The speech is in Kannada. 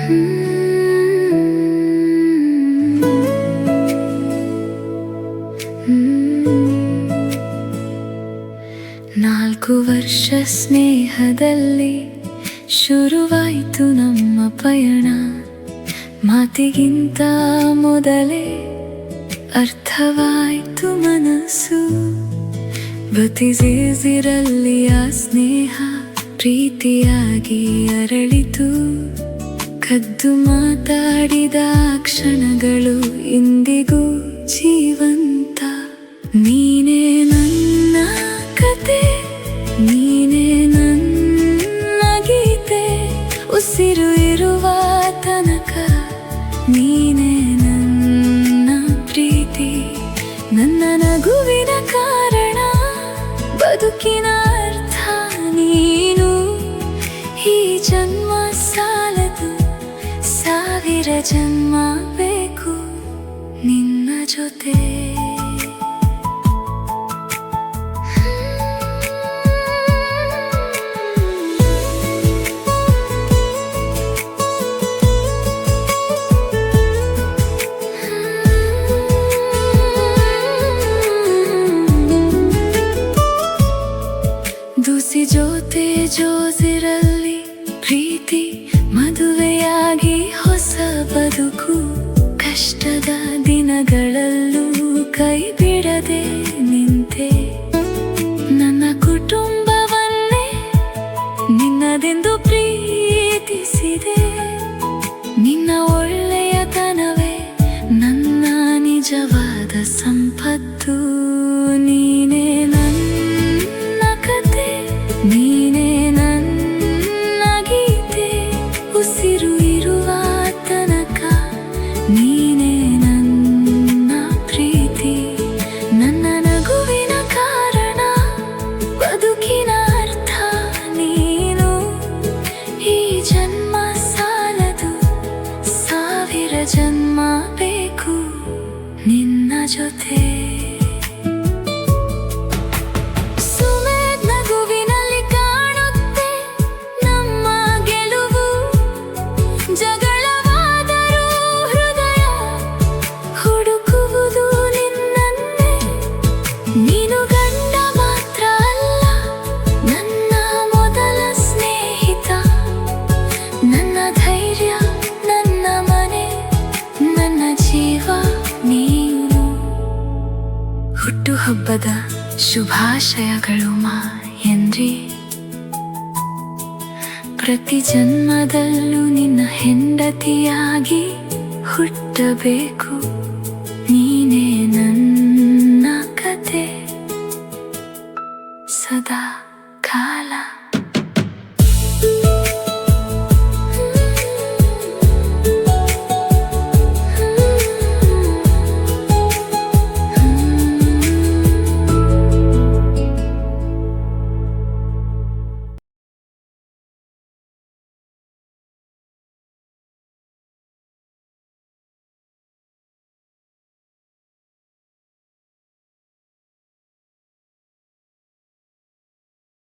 4 ವರ್ಷ ಸ್ನೇಹದಲ್ಲಿ ಶುರುವಾಯಿತು ನಮ್ಮ ಪಯಣ. ಮಾತಿಗಿಂತ ಮೊದಲೇ ಅರ್ಥವಾಯಿತು ಮನಸ್ಸು. ಬತಿಸಿರಲ್ಲಿ ಆ ಸ್ನೇಹ ಪ್ರೀತಿಯಾಗಿ ಅರಳಿತು. ಕದ್ದು ಮಾತಾಡಿದ ಕ್ಷಣಗಳು ಇಂದಿಗೂ ಜೀವಂತ. ನೀನೇ ನನ್ನ ಕತೆ, ನೀನೇ ನನ್ನ ಗೀತೆ, ಉಸಿರು ಇರುವ ತನಕ ನೀನೇ ನನ್ನ ಪ್ರೀತಿ. ನನ್ನ ನಗುವಿನ ಕಾರಣ, ಬದುಕಿನ ಅರ್ಥ ನೀನು. ಈ ಜನ್ಮ ಸಾಲದು, 1000 ಜನ್ಮ ಬೇಕು ನಿನ್ನ ಜೊತೆ. ದುಸಿ ಜೊತೆ ಜೋಸಿರಲ್ಲಿ ಪ್ರೀತಿ, ಮದುವೆಯಾಗಿ ಹೊಸ ಬದುಕು. ಕಷ್ಟದ ದಿನಗಳಲ್ಲೂ ಕೈ ಬಿಡದೆ ನಿಂತೆ. ನನ್ನ ಕುಟುಂಬವನ್ನೇ ನಿನ್ನದೆಂದು ಪ್ರೀತಿಸಿದೆ. ನಿನ್ನ ಒಳ್ಳೆಯತನವೇ ನನ್ನ ನಿಜವಾದ ಸಂಪತ್ತು. ನೀನೇ ನನ್ನ ಕತೆ, ನೀನೇ ನನ್ನ ಗೀತೆ, ಉಸಿರು ಇರುವ ತನಕ ನೀನೇ ನನ್ನ ಪ್ರೀತಿ. ನನ್ನ ನಗುವಿನ ಕಾರಣ, ಬದುಕಿನ ಅರ್ಥ ನೀನು. ಈ ಜನ್ಮ ಸಾಲದು, 1000 ಜನ್ಮ ಬೇಕು ನಿನ್ನ ಜೊತೆ. ನೀನು ಗಂಡ ಮಾತ್ರ ಅಲ್ಲ, ನನ್ನ ಮೊದಲ ಸ್ನೇಹಿತ. ನನ್ನ ಧೈರ್ಯ, ನನ್ನ ಮನೆ, ನನ್ನ ಜೀವ ನೀನು. ಹುಟ್ಟುಹಬ್ಬದ ಶುಭಾಶಯಗಳು ಮಾಯಂದ್ರಿ. ಪ್ರತಿ ಜನ್ಮದಲ್ಲೂ ನಿನ್ನ ಹೆಂಡತಿಯಾಗಿ ಹುಟ್ಟಬೇಕು. ನೀನೇ ನನ್ನ ಕತೆ ಸದಾ.